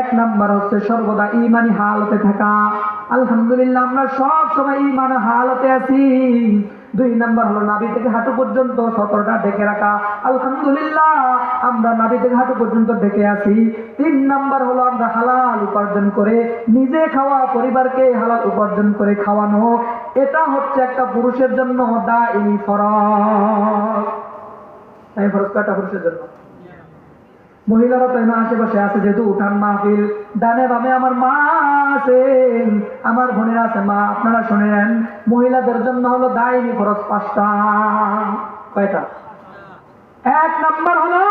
এক নাম্বার হচ্ছে সর্বদা ঈমানি হালতে থাকা। আলহামদুলিল্লাহ আমরা সব সময় ঈমানি হালতে আছি। দুই নাম্বার হলো নাভি থেকে হাঁটু পর্যন্ত সতরটা ঢেকে রাখা। আলহামদুলিল্লাহ আমরা নাভি থেকে হাঁটু পর্যন্ত ঢেকে আছি। তিন নাম্বার হলো আমরা হালাল উপার্জন করে নিজে খাওয়া, পরিবারকে হালাল উপার্জন করে খাওয়ানো। এটা হচ্ছে একটা পুরুষের জন্য দায়ী ফরজ। এই ফরজ কয়টা পুরুষের জন্য? মহিলারা তো এখানে আশেপাশে আছে, যেহেতু উঠান মাহফিল, ডানে বামে আমার মা আছেন, আমার বোনেরা আছে, মা আপনারা শুনেন, মহিলাদের জন্য হলো দায়ী ফরজ 5টা। কয়টা? এক নাম্বার হলো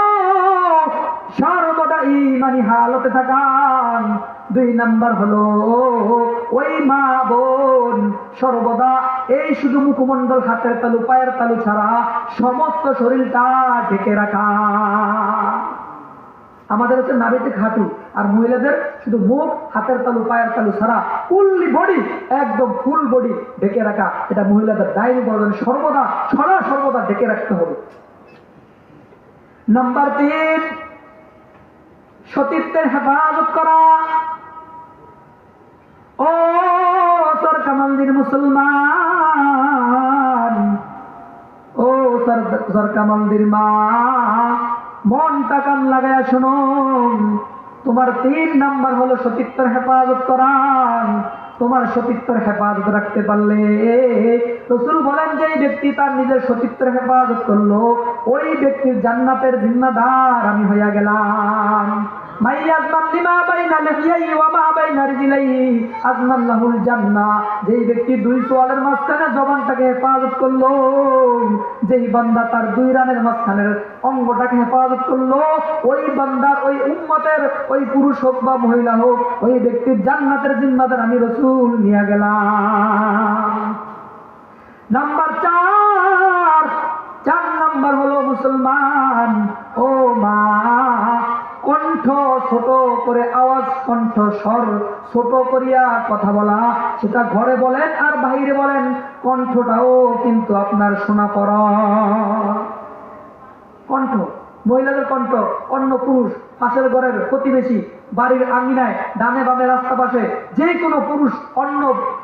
সর্বদা ঈমানি হালতে থাকা। দুই নাম্বার হলো ওই মা বোন সর্বদা এই শুধু মুখমণ্ডল, হাতের তালু, পায়ের তালু ছাড়া সমস্ত শরীরটা ঢেকে রাখা। আমাদের হচ্ছে নাভি থেকে হাঁটু, আর মহিলাদের শুধু মুখ, হাতের তালু, পায়ের তালু ছাড়া ফুললি বডি, একদম ফুল বডি ঢেকে রাখা। এটা মহিলাদের দায়ী বর্জন, সর্বদা সর্বদা ঢেকে রাখতে হবে। নাম্বার 3, সতীত্বের হেফাজত করা। ও সরকামালদির মুসলমান, ও সরকামালদির মা, মনটা কান লাগায়া শোনো। তোমার 3 নাম্বার হলো সতীত্বের হেফাজত করা। তোমার সতীত্বের হেফাজত রাখতে পারলে, রাসূল বলেন যে ব্যক্তি তার নিজের সতীত্বের হেফাজত করলো, ওই ব্যক্তির জান্নাতের জিম্মাদার আমি হইয়া গেলাম। যেই ব্যক্তি 2 সোয়ালের মাঝখানে জবানটাকে হেফাজত করলো, যেই বান্দা তার 2 রানের মাঝখানের অঙ্গটাকে হেফাজত করলো, ওই বান্দার, ওই উম্মতের, ওই পুরুষ হোক বা মহিলা হোক, ওই ব্যক্তির জান্নাতের জিম্মাদার আমি রাসূল নিয়ে গেলাম। নাম্বার 4 নাম্বার হলো মুসলমান, ও মা, কণ্ঠ ছোট করে, আওয়াজ কণ্ঠ স্বর ছোট করিয়া কথা বলা, সেটা ঘরে বলেন আর বাইরে বলেন, কণ্ঠটাও কিন্তু আপনার শোনা পড়া। কণ্ঠ, মহিলাদের কণ্ঠ অন্য পুরুষ, পাশের ঘরের প্রতিবেশী, বাড়ির আঙিনায়, ডানে বামে, রাস্তা পাশে যে কোনো পুরুষ, অন্য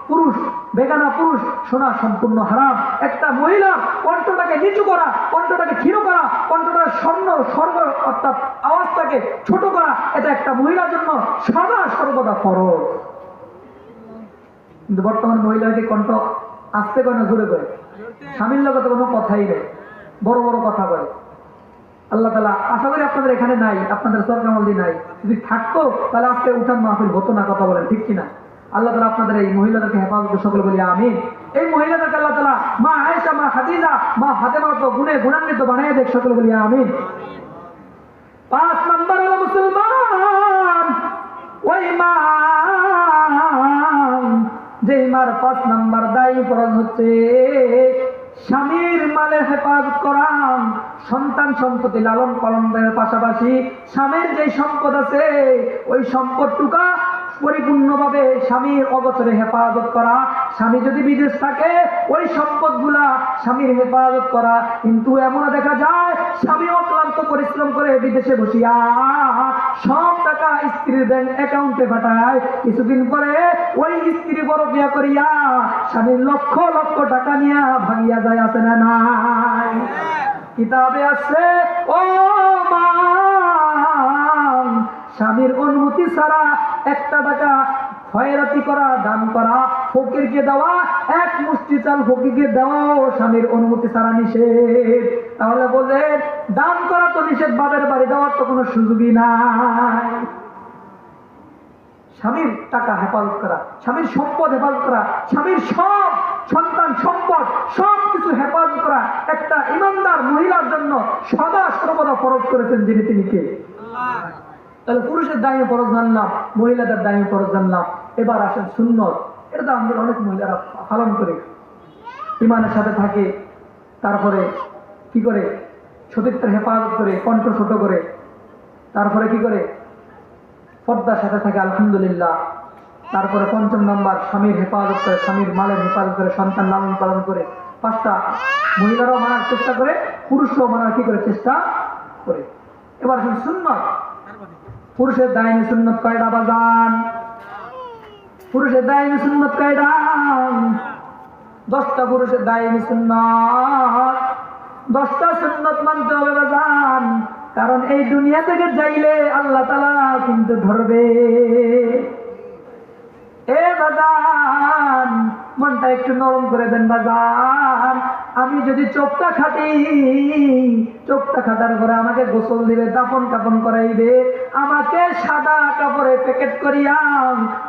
পুরুষ, বেগানা পুরুষ শোনা সম্পূর্ণ হারাম। একটা মহিলা কণ্ঠটাকে নিচু করা, কণ্ঠটাকে ক্ষীণ করা, কণ্ঠটার স্বর্গ অর্থাৎ আওয়াজটাকে ছোট করা, এটা একটা মহিলার জন্য সর্বদা ফরজ। কিন্তু বর্তমান মহিলাকে কণ্ঠ আস্তে করে না জোরে করে, স্বামীর লোক তো কোনো কথাই নেই, বড় বড় কথা বলে। আল্লাহ তাআলা, আশা করি আপনাদের এখানে নাই, আপনাদের সরকামালদি নাই, যদি থাকতো তাহলে আজকে উঠান মাহফিল হতো না, কথা বলেন ঠিক কিনা? আল্লাহ তাআলা আপনাদের এই মহিলাদেরকে হেফাজত সকলে বলি আমিন। এই মহিলাদেরকে আল্লাহ তাআলা মা আয়েশা, মা খাদিজা, মা ফাতেমা তো গুণে গুণান্বিত বানিয়ে দেখ, সকলে বলি আমিন। 5 নাম্বার হলো মুসলমান, ওই মা, যে মার 5 নাম্বার দায়ী ফরজ হচ্ছে স্বামীর মালের হেফাজত করা। সন্তান সম্পত্তি লালন পালনের পাশাপাশি স্বামীর যে সম্পদ আছে, ওই সম্পদটুকা পরিপূর্ণভাবে স্বামীর অগোচরে হেফাজত করা। স্বামী যদি বিদেশ থাকে, ওই সম্পদগুলা স্বামীর হেফাজত করা। কিন্তু এমন দেখা যায় স্বামী অক্লান্ত পরিশ্রম করে বিদেশে বসিয়া সব টাকা স্ত্রীর ব্যাংক অ্যাকাউন্টে পাঠায়, কিছুদিন পরে ওই স্ত্রী বড় বিয়া করিয়া স্বামীর লক্ষ লক্ষ টাকা নিয়ে ভাগিয়া যায়, আছে না নাই? কিতাবে আছে, ও মা, স্বামীর অনুমতি ছাড়া 1 টাকা খয়রাতি করা, দান করা, ফকিরকে দেওয়া, 1 মুষ্টি চাল ফকিরকে দেওয়াও স্বামীর অনুমতি ছাড়া নিষেধ। তাহলে বলে দান করা তো নিষেধ, বাবার বাড়ি দেওয়ার তো কোনো সুযোগই নাই। স্বামীর টাকা হেফাজত করা, স্বামীর সম্পদ হেফাজত করা, স্বামীর সব সন্তান সম্পদ সব কিছু হেফাজত করা একটা ইমানদার মহিলার জন্য সর্বদা ফরজ করেছেন যিনি, তিনি কে? আল্লাহ। তাহলে পুরুষের দায়ী ফরজ জানলাম, মহিলাদের দায়ী ফরজ জানলাম। এবার আসেন সুন্নত। এটা তো আমাদের অনেক মহিলারা পালন করে, ইমানের সাথে থাকে, তারপরে কি করে? সতীত্বের হেফাজত করে, কণ্ঠ ছোট করে, তারপরে কি করে? পর্দার সাথে থাকে, আলহামদুলিল্লাহ। তারপরে 5 নাম্বার স্বামীর হেফাজত করে, স্বামীর মালের হেফাজত করে, সন্তান লালন পালন করে। 5টা মহিলারাও মানার চেষ্টা করে, পুরুষরাও মানার কি করে চেষ্টা করে। এবার সুন্নত, পুরুষের দাইমি সুন্নত কয়টা বাজান? পুরুষের দাইমি সুন্নত কয়টা? 10টা পুরুষের দাইমি সুন্নত। 10টা সুন্নত মানতে হবে বাজান, কারণ এই দুনিয়া থেকে যাইলে আল্লাহ তাআলা কিন্তু ধরবে। এ বাজান, মনটা একটু নরম করে দেন বাজান। আমি যদি চোখটা খাটি, চোখটা খাটার পরে আমাকে গোসল দিবে, দাফন কাফন করাইবে, আমাকে সাদা কাপড়ে প্যাকেট করিয়া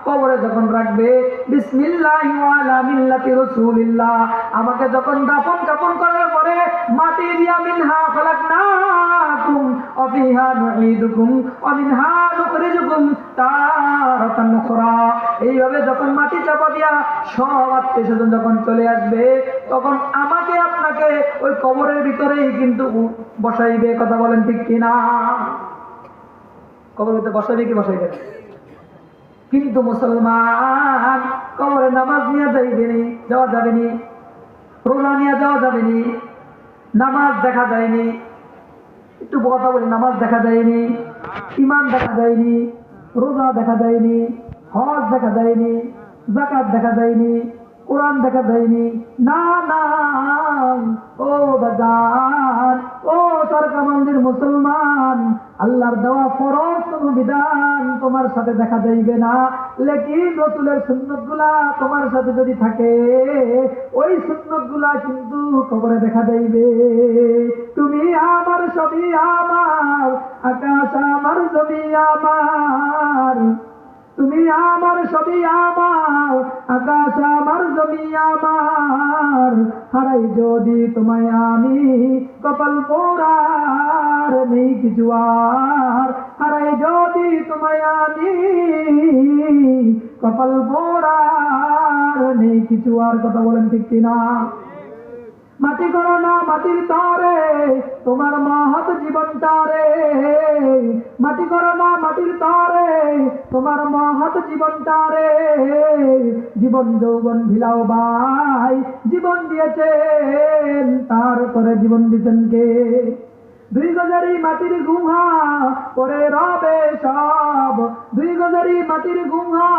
কবরে যখন রাখবে, বিসমিল্লাহি ওয়া আলা মিল্লাতি রাসূলিল্লাহ, আমাকে যখন দাফন কাফন করার পরে মাটি দিয়া মিনহা খালাকনাকুম ওয়া ফিহা নুঈদুকুম ওয়া মিনহা নুখরিজুকুম তারাতান উখরা, এইভাবে যখন মাটি চাপা দিয়া সব আত্মীয়স্বজন যখন চলে আসবে, তখন আমাকে আপনাকে ওই কবরের ভিতরেই কিন্তু বসাইবে। কথা বলেন ঠিক কিনা? কবরের ভিতরে বসাইবে কি বসাইবে? কিন্তু মুসলমান কবরে নামাজ নিয়ে যাইবেনি, যাওয়া যাবেনি, রোজা নিয়ে যাওয়া যাবেনি, নামাজ দেখা যায়নি। একটু কথা বলি, নামাজ দেখা যায়নি, ঈমান দেখা যায়নি, রোজা দেখা যায়নি, হজ দেখা যায়নি, যাকাত দেখা যায়নি, কোরআন দেখা যায়নি। না না, ও বাজান, ও সরকামন্দির মুসলমান, আল্লাহর দেওয়া ফরজ কোন বিধান তোমার সাথে দেখা যাইবে না, লেকিন রাসূলের সুন্নতগুলা তোমার সাথে যদি থাকে, ওই সুন্নতগুলা কিন্তু কবরে দেখা যাইবে। তুমি আমার, সবই আমার, আকাশ আমার, জমি আমার, তুমি আমার, সবই আমার, আকাশ আমার, জমি আমার, হারাই যদি তোমায় আমি, কপাল পোড়ার নেই কিছু আর, হারাই যদি তোমায় আমি, কপাল পোড়ার নেই কিছু আর। কথা বলেন ঠিক কিনা? মাটি করো না মাটির তরে তোমার মহৎ জীবনটারে, মাটি করো না মাটির তরে তোমার মহৎ জীবনটারে, জীবন যৌবন ভিলাও ভাই, জীবন দিয়েছেন তারপরে জীবন দিতেন কে? 2 গজারি মাটির গুহা করে রবে সব, 2 গজারি মাটির গুহা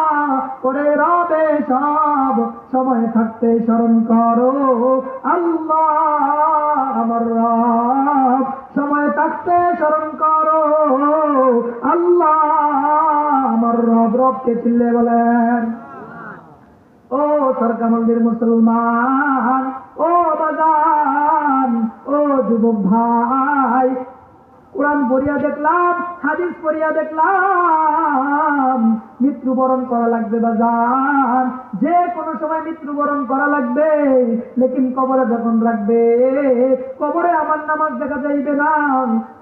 করে রবে সব, সময় থাকতে স্মরণ করো আল্লাহ আমার রব, সময় থাকতে স্মরণ করো আল্লাহ আমার রব। রবকে চিল্লে বলেন। ও সরকামন্দির মুসলমান, ও বাজান, ও যুবক ভাই, কোরআন পড়িয়া দেখলাম, হাদিস পড়িয়া দেখলাম, মৃত্যুবরণ করা লাগবে বাজান, যে কোনো সময় মৃত্যুবরণ করা লাগবে, লেকিন কবরে যখন রাখবে, কবরে আমার নামাজ দেখা যাইবে না,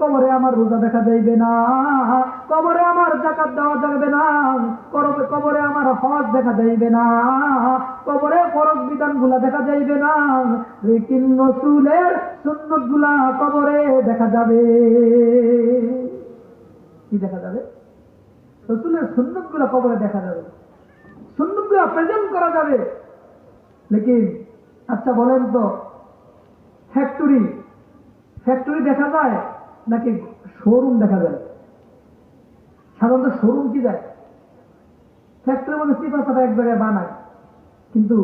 কবরে আমার রোজা দেখা যাইবে না, কবরে আমার যাকাত দেওয়া যাবে না, কবরে আমার হজ দেখা যাইবে না, কবরে ফরজ বিধানগুলা দেখা যাইবে না, লেকিন রাসূলের সুন্নতগুলা কবরে দেখা যাবে। কি দেখা যাবে? রাসূলের সুন্নতগুলা কবরে দেখা যাবে, সুন্নতগুলা প্রেজেন্ট করা যাবে। লেকিন আচ্ছা বলেন তো, ফ্যাক্টরি দেখা যায় নাকি শোরুম দেখা যায়? সাধারণত শোরুম কি যায়? ফ্যাক্টরি মানে চিপা চাপা এক জায়গায় বানায়, কিন্তু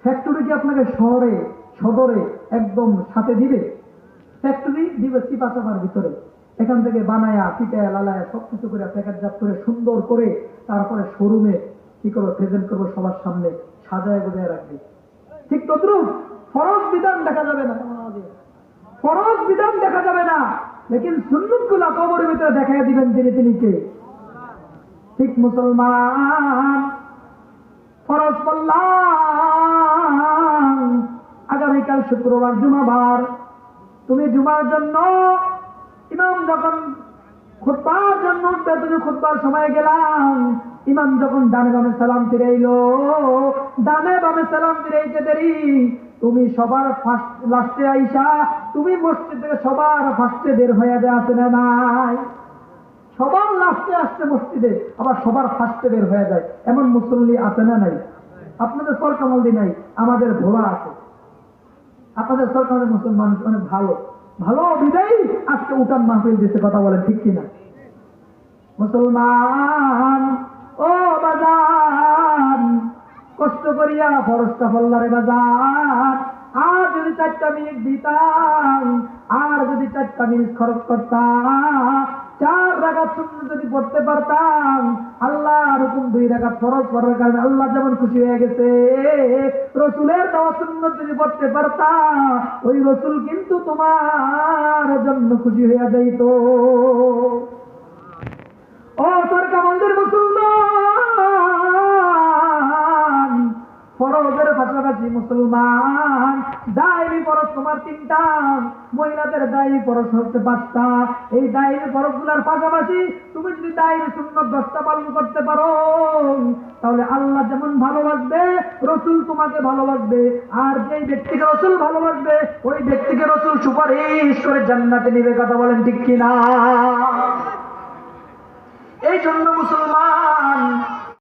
ফ্যাক্টরি কি আপনাকে শহরে সদরে একদম সাথে দিবে? ফ্যাক্টরি দিবে চিপা চাপার ভিতরে, এখান থেকে বানায়া পিটায়া লালায়া সবকিছু করে প্যাকেটজাত করে সুন্দর করে তারপরে শোরুমে কি করবো, প্রেজেন্ট করবো, সবার সামনে সাজায় গোজায় রাখবে। ঠিক তদ্রুপ ফরজ বিধান দেখা যাবে না, ফরজ বিধান দেখা যাবে না, লেকিন সুন্নতগুলা কবরের ভিতরে দেখাই দিবেন তিনি কে? ঠিক মুসলমান, ফরজ পড়লাম, আগামীকাল শুক্রবার জুমাবার, তুমি জুমার জন্য ইমাম যখন খুতবার জন্য উঠবে, তুমি খুতবার সময় গেলাম, ইমাম যখন ডানে বামে সালাম ফিরাইলো, ডানে বামে সালাম ফিরাইতে দেরি, তুমি সবার ফার্স্ট লাস্টে আইসা, তুমি মসজিদ থেকে সবার ফার্স্টে বের হয়ে যাচ্ছে না নাই? সবার লাস্টে আসছে মসজিদে, আবার সবার ফার্স্টে বের হয়ে যায়, এমন মুসল্লি আছে না নাই? আপনাদের সরকামন্দি নাই, আমাদের ভোলা আছে। আপনাদের সরকারের মুসলমান অনেক ভালো ভালো বিদায়ী আজকে উঠান মাহফিল দিচ্ছে। কথা বলেন ঠিক কিনা? মুসলমান ও বাজান, কষ্ট করিয়া ফরজটা ফল্লারে বাজান, আর যদি 4টা মিনিট দিতাম, আর যদি 4টা মিনিট খরচ করতাম, 4 রাকাত সুন্নাত যদি পড়তে পারতাম, আল্লাহর হুকুম 2 রাকাত ফরজ করার কারণে আল্লাহ যেমন খুশি হয়ে গেছে, রসুলের দেওয়া সুন্নাত যদি পড়তে পারতাম, ওই রসুল কিন্তু তোমার জন্য খুশি হয়ে যাইতো। ও সরকার মন্দির মুসলমান, ফরজের পাশাপাশি মুসলমান দায়ী ফরজ তোমার 3টা, মহিলাদের দায়ী ফরজ হচ্ছে 5টা। এই দায়ী ফরজগুলোর পাশাপাশি তুমি যদি দায়ী সুন্নাত 10টা পালন করতে পারো, তাহলে আল্লাহ যেমন ভালোবাসবে, রসুল তোমাকে ভালোবাসবে, আর যেই ব্যক্তিকে রসুল ভালোবাসবে ওই ব্যক্তিকে রসুল সুপারিশ করে জান্নাতে নিবে। কথা বলেন ঠিক কিনা? এই জন্য মুসলমান